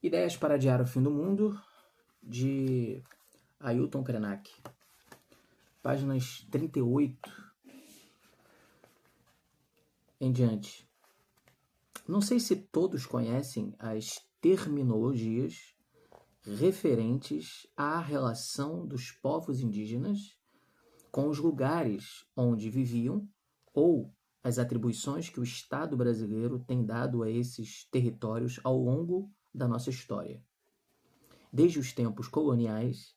Ideias para Adiar o Fim do Mundo, de Ailton Krenak. Páginas 38 em diante. Não sei se todos conhecem as terminologias referentes à relação dos povos indígenas com os lugares onde viviam ou as atribuições que o Estado brasileiro tem dado a esses territórios ao longo da nossa história. Desde os tempos coloniais,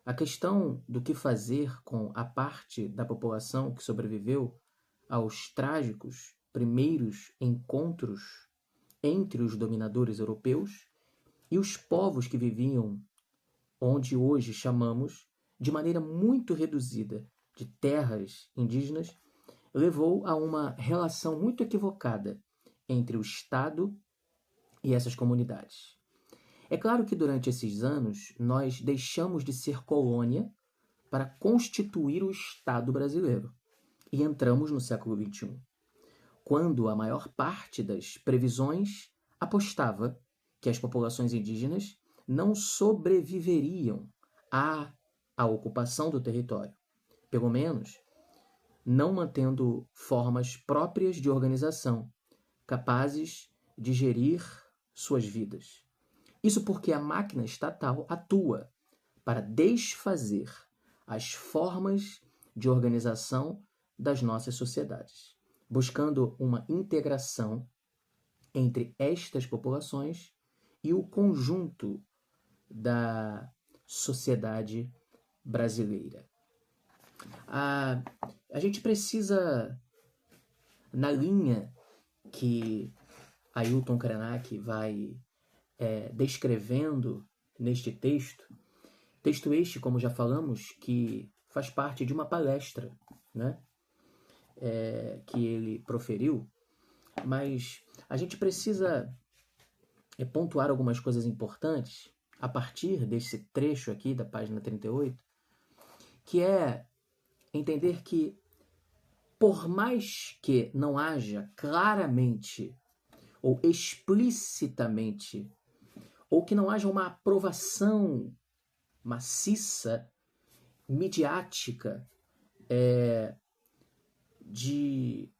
a questão do que fazer com a parte da população que sobreviveu aos trágicos primeiros encontros entre os dominadores europeus e os povos que viviam onde hoje chamamos, de maneira muito reduzida, de terras indígenas, levou a uma relação muito equivocada entre o Estado e essas comunidades. É claro que durante esses anos nós deixamos de ser colônia para constituir o Estado brasileiro e entramos no século XXI, quando a maior parte das previsões apostava que as populações indígenas não sobreviveriam à ocupação do território, pelo menos não mantendo formas próprias de organização, capazes de gerir suas vidas. Isso porque a máquina estatal atua para desfazer as formas de organização das nossas sociedades, buscando uma integração entre estas populações e o conjunto da sociedade brasileira. A gente precisa, na linha que Ailton Krenak vai descrevendo neste texto este, como já falamos, que faz parte de uma palestra, né, que ele proferiu, mas a gente precisa pontuar algumas coisas importantes a partir desse trecho aqui da página 38, que é entender que, por mais que não haja claramente ou explicitamente, ou que não haja uma aprovação maciça, midiática, de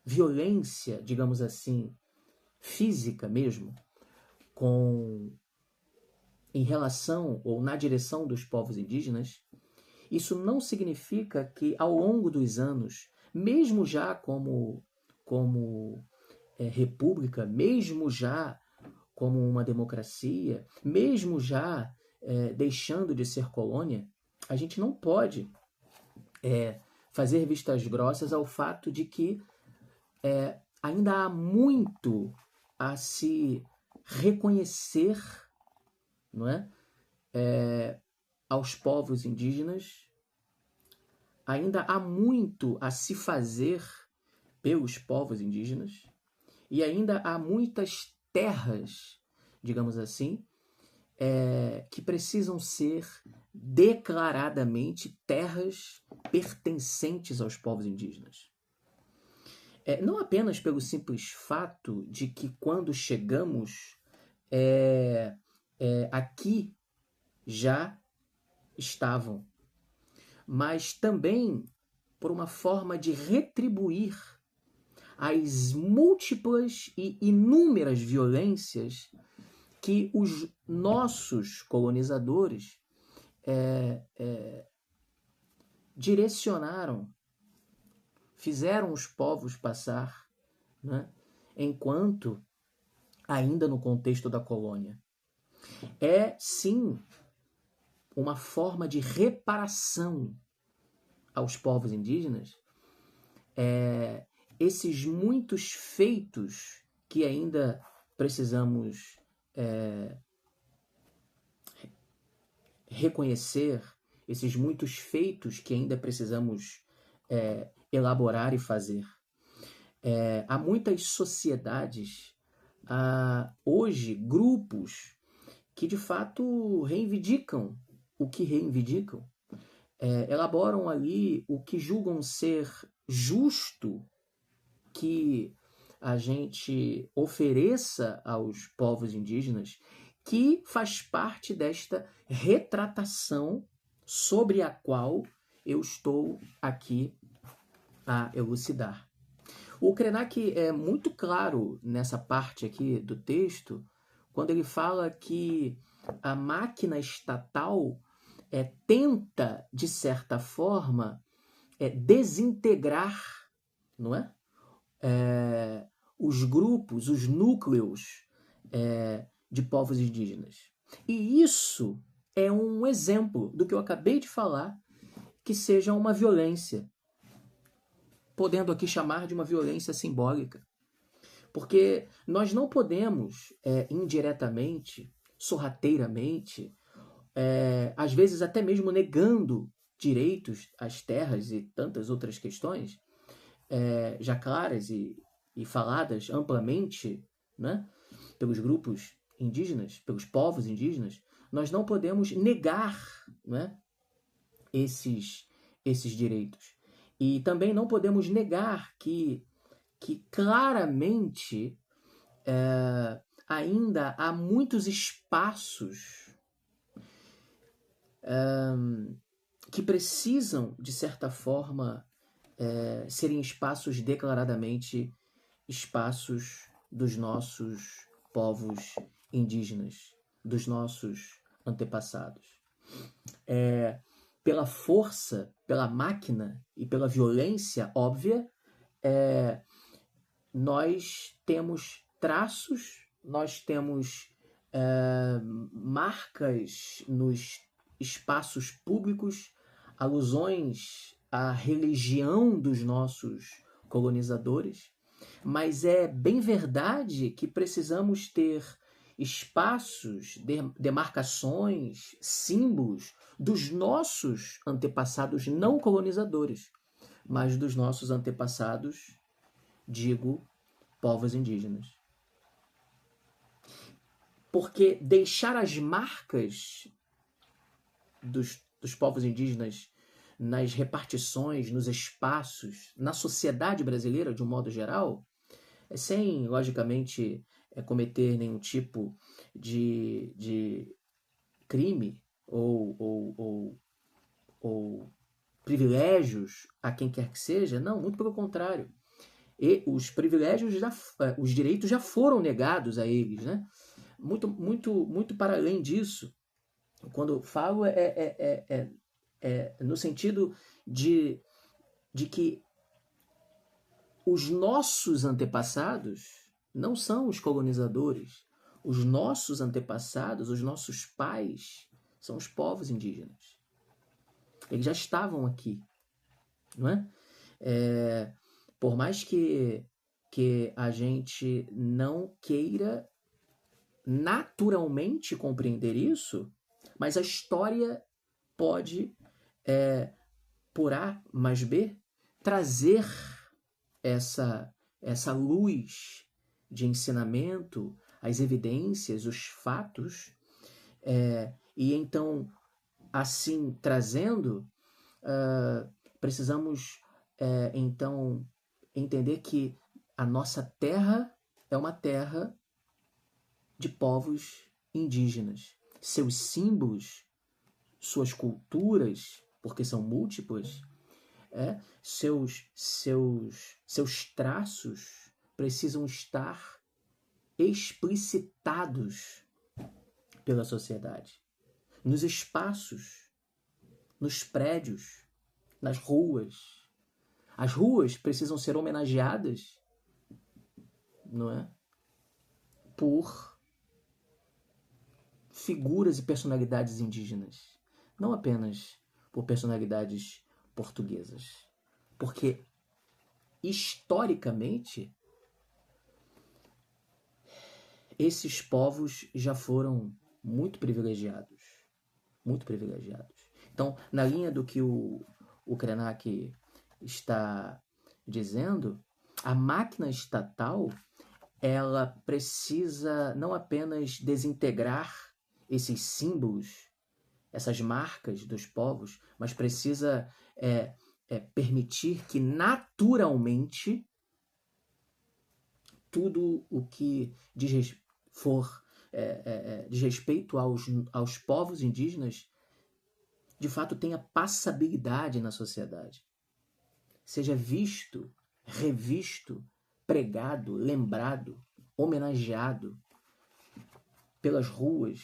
violência, digamos assim, física mesmo, em relação ou na direção dos povos indígenas, isso não significa que ao longo dos anos, mesmo já como república, mesmo já como uma democracia, mesmo já deixando de ser colônia, a gente não pode fazer vistas grossas ao fato de que ainda há muito a se reconhecer, não é? Aos povos indígenas, ainda há muito a se fazer pelos povos indígenas e ainda há muitas terras, digamos assim, que precisam ser declaradamente terras pertencentes aos povos indígenas. Não apenas pelo simples fato de que quando chegamos aqui já estavam, mas também por uma forma de retribuir as múltiplas e inúmeras violências que os nossos colonizadores direcionaram, fizeram os povos passar, né, enquanto ainda no contexto da colônia. É, sim, uma forma de reparação aos povos indígenas, esses muitos feitos que ainda precisamos reconhecer, esses muitos feitos que ainda precisamos elaborar e fazer. Há muitas sociedades, hoje, grupos que de fato reivindicam o que reivindicam, elaboram ali o que julgam ser justo que a gente ofereça aos povos indígenas, que faz parte desta retratação sobre a qual eu estou aqui a elucidar. O Krenak é muito claro nessa parte aqui do texto, quando ele fala que a máquina estatal tenta, de certa forma, desintegrar, não é? Os grupos, os núcleos de povos indígenas. E isso é um exemplo do que eu acabei de falar, que seja uma violência, podendo aqui chamar de uma violência simbólica. Porque nós não podemos, indiretamente, sorrateiramente, às vezes até mesmo negando direitos às terras e tantas outras questões, já claras e faladas amplamente, né, pelos grupos indígenas, pelos povos indígenas, nós não podemos negar, né, esses direitos. E também não podemos negar que claramente ainda há muitos espaços que precisam, de certa forma, serem espaços declaradamente espaços dos nossos povos indígenas, dos nossos antepassados. Pela força, pela máquina e pela violência óbvia, nós temos traços, nós temos marcas nos espaços públicos, alusões à religião dos nossos colonizadores, mas é bem verdade que precisamos ter espaços, demarcações, símbolos dos nossos antepassados não colonizadores, mas dos nossos antepassados, digo, povos indígenas. Porque deixar as marcas dos povos indígenas nas repartições, nos espaços, na sociedade brasileira, de um modo geral, sem, logicamente, cometer nenhum tipo de crime ou privilégios a quem quer que seja. Não, muito pelo contrário. E os privilégios, os direitos já foram negados a eles, né? Muito para além disso. Quando falo no sentido de que os nossos antepassados não são os colonizadores. Os nossos antepassados, os nossos pais, são os povos indígenas. Eles já estavam aqui, não é? Por mais que a gente não queira naturalmente compreender isso, mas a história pode, por A mais B, trazer essa luz de ensinamento, as evidências, os fatos, e então, assim trazendo, precisamos então entender que a nossa terra é uma terra de povos indígenas. Seus símbolos, suas culturas, porque são múltiplas, seus traços precisam estar explicitados pela sociedade. Nos espaços, nos prédios, nas ruas. As ruas precisam ser homenageadas, não é? Por figuras e personalidades indígenas. Não apenas por personalidades portuguesas. Porque, historicamente, esses povos já foram muito privilegiados. Muito privilegiados. Então, na linha do que o Krenak está dizendo, a máquina estatal, ela precisa não apenas desintegrar esses símbolos, essas marcas dos povos, mas precisa permitir que naturalmente tudo o que for diz respeito aos povos indígenas, de fato tenha passabilidade na sociedade. Seja visto, revisto, pregado, lembrado, homenageado pelas ruas,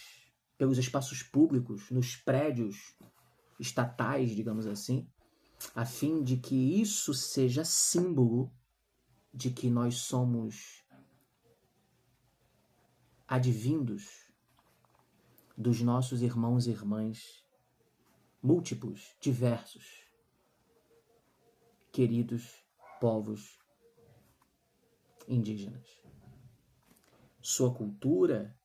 pelos espaços públicos, nos prédios estatais, digamos assim, a fim de que isso seja símbolo de que nós somos advindos dos nossos irmãos e irmãs múltiplos, diversos, queridos povos indígenas. Sua cultura,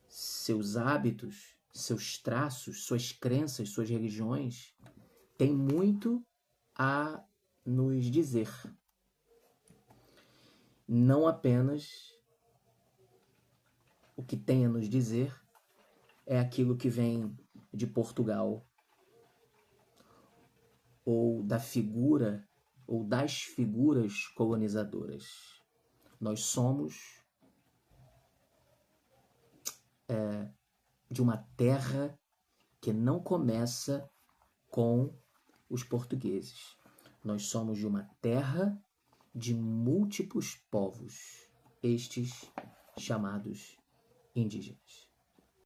seus hábitos, seus traços, suas crenças, suas religiões têm muito a nos dizer. Não apenas o que tem a nos dizer é aquilo que vem de Portugal, ou da figura, ou das figuras colonizadoras. Nós somos de uma terra que não começa com os portugueses. Nós somos de uma terra de múltiplos povos, estes chamados indígenas.